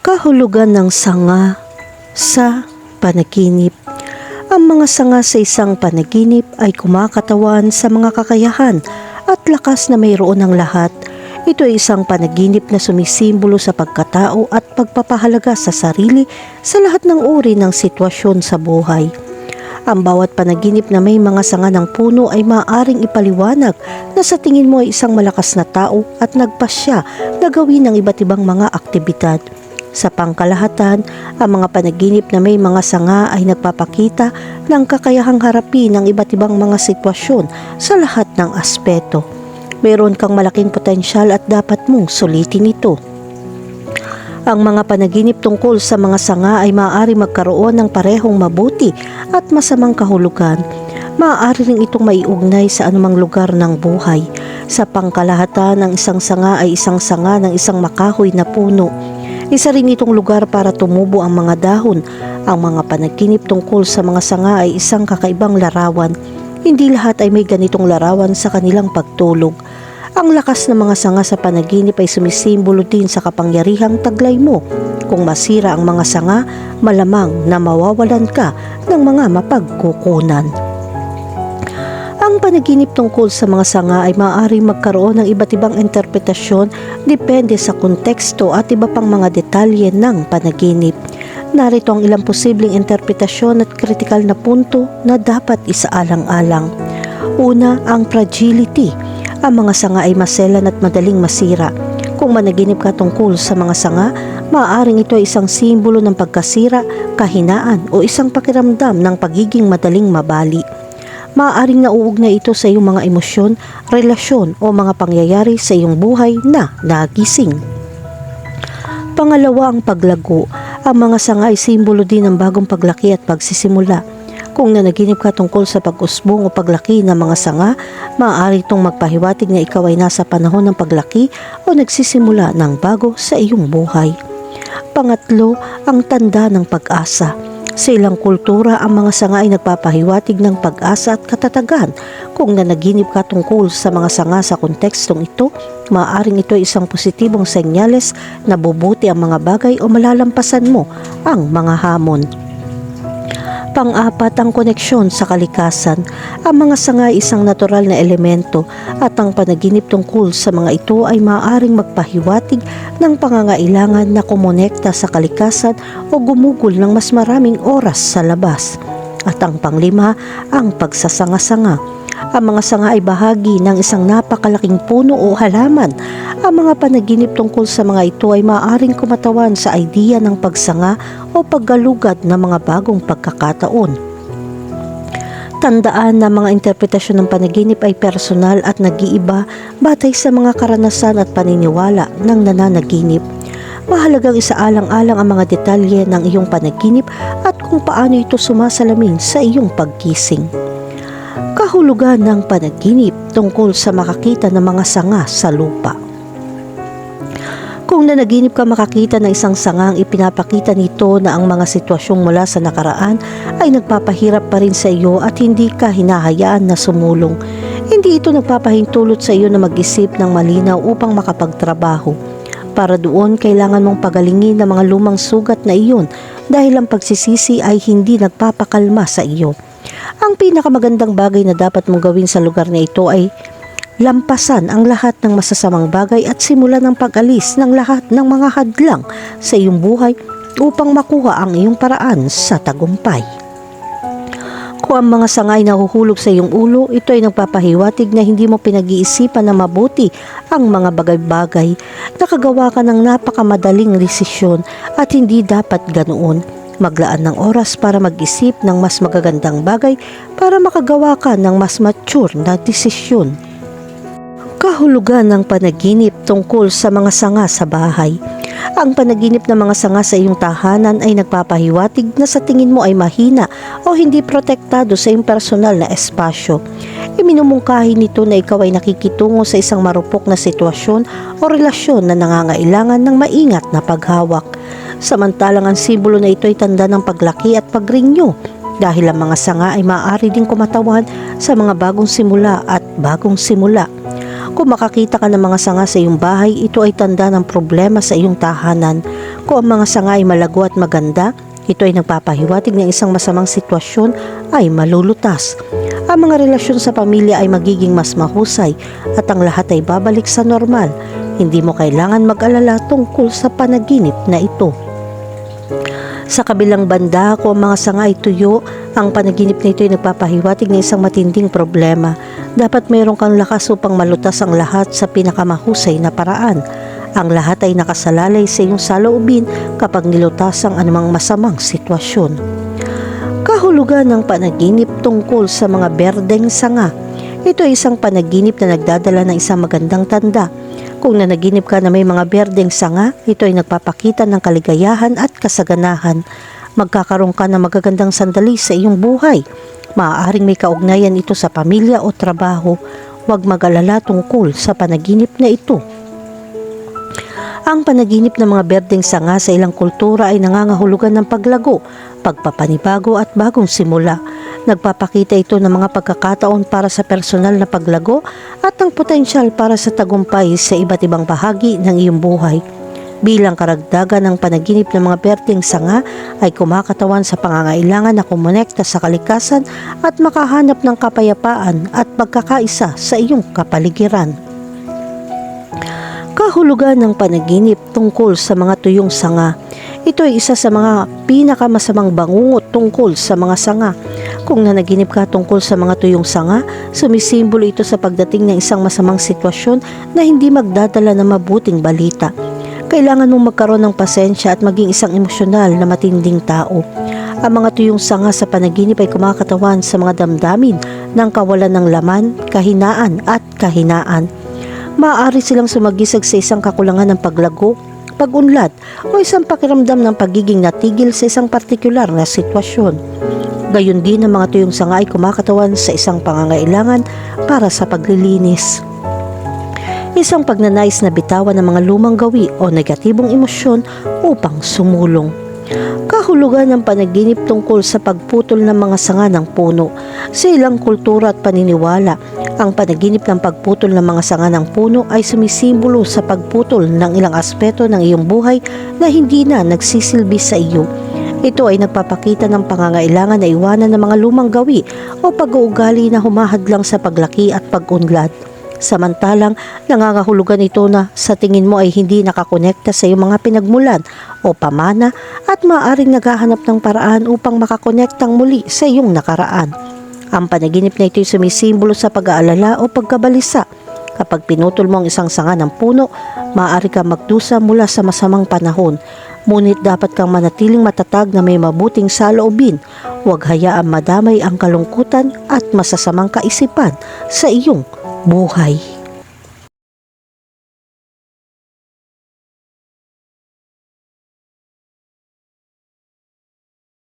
Kahulugan ng sanga sa panaginip. Ang mga sanga sa isang panaginip ay kumakatawan sa mga kakayahan at lakas na mayroon ng lahat. Ito ay isang panaginip na sumisimbolo sa pagkatao at pagpapahalaga sa sarili sa lahat ng uri ng sitwasyon sa buhay. Ang bawat panaginip na may mga sanga ng puno ay maaaring ipaliwanag na sa tingin mo ay isang malakas na tao at nagpasya na gawin ng iba't ibang mga aktibidad. Sa pangkalahatan, ang mga panaginip na may mga sanga ay nagpapakita ng kakayahang harapin ng iba't ibang mga sitwasyon sa lahat ng aspeto. Mayroon kang malaking potensyal at dapat mong sulitin ito. Ang mga panaginip tungkol sa mga sanga ay maaari magkaroon ng parehong mabuti at masamang kahulugan. Maaari rin itong maiugnay sa anumang lugar ng buhay. Sa pangkalahatan, ang isang sanga ay isang sanga ng isang makahoy na puno. Isa rin itong lugar para tumubo ang mga dahon. Ang mga panaginip tungkol sa mga sanga ay isang kakaibang larawan. Hindi lahat ay may ganitong larawan sa kanilang pagtulog. Ang lakas ng mga sanga sa panaginip ay sumisimbolo din sa kapangyarihang taglay mo. Kung masira ang mga sanga, malamang na mawawalan ka ng mga mapagkukunan. Ang panaginip tungkol sa mga sanga ay maaaring magkaroon ng iba't ibang interpretasyon depende sa konteksto at iba pang mga detalye ng panaginip. Narito ang ilang posibleng interpretasyon at kritikal na punto na dapat isaalang-alang. Una, ang fragility. Ang mga sanga ay maselan at madaling masira. Kung managinip ka tungkol sa mga sanga, maaaring ito ay isang simbolo ng pagkasira, kahinaan o isang pakiramdam ng pagiging madaling mabali. Maaaring nauugnay ito sa iyong mga emosyon, relasyon o mga pangyayari sa iyong buhay na nagising. Pangalawa, ang paglago. Ang mga sanga ay simbolo din ng bagong paglaki at pagsisimula. Kung nanaginip ka tungkol sa pag-usbong o paglaki ng mga sanga, maaari itong magpahiwatig na ikaw ay nasa panahon ng paglaki o nagsisimula ng bago sa iyong buhay. Pangatlo, ang tanda ng pag-asa. Sa ilang kultura, ang mga sanga ay nagpapahiwatig ng pag-asa at katatagan. Kung nanaginip ka tungkol sa mga sanga sa kontekstong ito, maaaring ito ay isang positibong senyales na bubuti ang mga bagay o malalampasan mo ang mga hamon. Pang-apat, ang koneksyon sa kalikasan. Ang mga sanga ay isang natural na elemento at ang panaginip tungkol sa mga ito ay maaaring magpahiwatig ng pangangailangan na kumonekta sa kalikasan o gumugol ng mas maraming oras sa labas. At ang panglima, ang pagsasanga-sanga. Ang mga sanga ay bahagi ng isang napakalaking puno o halaman. Ang mga panaginip tungkol sa mga ito ay maaaring kumatawan sa idea ng pagsanga o paggalugad ng mga bagong pagkakataon. Tandaan na mga interpretasyon ng panaginip ay personal at nag-iiba batay sa mga karanasan at paniniwala ng nananaginip. Mahalagang isaalang-alang ang mga detalye ng iyong panaginip at kung paano ito sumasalamin sa iyong paggising. Kahulugan ng panaginip tungkol sa makakita ng mga sanga sa lupa. Kung nanaginip ka makakita ng isang sangang, ipinapakita nito na ang mga sitwasyong mula sa nakaraan ay nagpapahirap pa rin sa iyo at hindi ka hinahayaan na sumulong. Hindi ito nagpapahintulot sa iyo na mag-isip ng malinaw upang makapagtrabaho. Para doon, kailangan mong pagalingin ang mga lumang sugat na iyon dahil ang pagsisisi ay hindi nagpapakalma sa iyo. Ang pinakamagandang bagay na dapat mong gawin sa lugar na ito ay lampasan ang lahat ng masasamang bagay at simulan ng pag-alis ng lahat ng mga hadlang sa iyong buhay upang makuha ang iyong paraan sa tagumpay. Kung ang mga sanga ay nahuhulog sa iyong ulo, ito ay nagpapahiwatig na hindi mo pinag-iisipan na mabuti ang mga bagay-bagay. Nakagawa ka ng napakamadaling desisyon at hindi dapat ganoon. Maglaan ng oras para mag-isip ng mas magagandang bagay para makagawa ka ng mas mature na desisyon. Kahulugan ng panaginip tungkol sa mga sanga sa bahay. Ang panaginip ng mga sanga sa iyong tahanan ay nagpapahiwatig na sa tingin mo ay mahina o hindi protektado sa iyong personal na espasyo. Iminumungkahi nito na ikaw ay nakikitungo sa isang marupok na sitwasyon o relasyon na nangangailangan ng maingat na paghawak. Samantalang ang simbolo na ito ay tanda ng paglaki at pagrinyo dahil ang mga sanga ay maaari ding kumatawan sa mga bagong simula at bagong simula. Kung makakita ka ng mga sanga sa iyong bahay, ito ay tanda ng problema sa iyong tahanan. Kung ang mga sanga ay malago at maganda, ito ay nagpapahiwatig ng isang masamang sitwasyon ay malulutas. Ang mga relasyon sa pamilya ay magiging mas mahusay at ang lahat ay babalik sa normal. Hindi mo kailangan mag-alala tungkol sa panaginip na ito. Sa kabilang banda, kung ang mga sanga ay tuyo, ang panaginip na ito ay nagpapahiwatig ng isang matinding problema. Dapat mayroon kang lakas upang malutas ang lahat sa pinakamahusay na paraan. Ang lahat ay nakasalalay sa iyong saloobin kapag nilutas ang anumang masamang sitwasyon. Kahulugan ng panaginip tungkol sa mga berdeng sanga. Ito ay isang panaginip na nagdadala ng isang magandang tanda. Kung nanaginip ka na may mga berdeng sanga, ito ay nagpapakita ng kaligayahan at kasaganahan. Magkakaroon ka ng magagandang sandali sa iyong buhay. Maaaring may kaugnayan ito sa pamilya o trabaho. Huwag mag-alala tungkol sa panaginip na ito. Ang panaginip ng mga berdeng sanga sa ilang kultura ay nangangahulugan ng paglago, pagpapanibago at bagong simula. Nagpapakita ito ng mga pagkakataon para sa personal na paglago at ang potensyal para sa tagumpay sa iba't ibang bahagi ng iyong buhay. Bilang karagdagan ng panaginip ng mga berdeng sanga ay kumakatawan sa pangangailangan na kumonekta sa kalikasan at makahanap ng kapayapaan at pagkakaisa sa iyong kapaligiran. Kahulugan ng panaginip tungkol sa mga tuyong sanga. Ito ay isa sa mga pinakamasamang bangungot tungkol sa mga sanga. Kung nanaginip ka tungkol sa mga tuyong sanga, sumisimbolo ito sa pagdating ng isang masamang sitwasyon na hindi magdadala ng mabuting balita. Kailangan mong magkaroon ng pasensya at maging isang emosyonal na matinding tao. Ang mga tuyong sanga sa panaginip ay kumakatawan sa mga damdamin ng kawalan ng laman, kahinaan at kahinaan. Maaari silang sumagisag sa isang kakulangan ng paglago, pag-unlad o isang pakiramdam ng pagiging natigil sa isang partikular na sitwasyon. Gayon din ang mga tuyong sanga ay kumakatawan sa isang pangangailangan para sa paglilinis. Isang pagnanais na bitawan ng mga lumang gawi o negatibong emosyon upang sumulong. Kahulugan ng panaginip tungkol sa pagputol ng mga sanga ng puno. Sa ilang kultura at paniniwala, ang panaginip ng pagputol ng mga sanga ng puno ay sumisimbolo sa pagputol ng ilang aspeto ng iyong buhay na hindi na nagsisilbi sa iyo. Ito ay nagpapakita ng pangangailangan na iwanan ng mga lumang gawi o pag-uugali na humahadlang sa paglaki at pag-unlad. Samantalang nangangahulugan ito na sa tingin mo ay hindi nakakonekta sa iyong mga pinagmulan o pamana at maaaring naghahanap ng paraan upang makakonektang muli sa iyong nakaraan. Ang panaginip na ito ay sumisimbolo sa pag-aalala o pagkabalisa. Kapag pinutol mo ang isang sanga ng puno, maaari kang magdusa mula sa masamang panahon. Ngunit dapat kang manatiling matatag na may mabuting saloobin. Huwag hayaang madamay ang kalungkutan at masasamang kaisipan sa iyong buhay.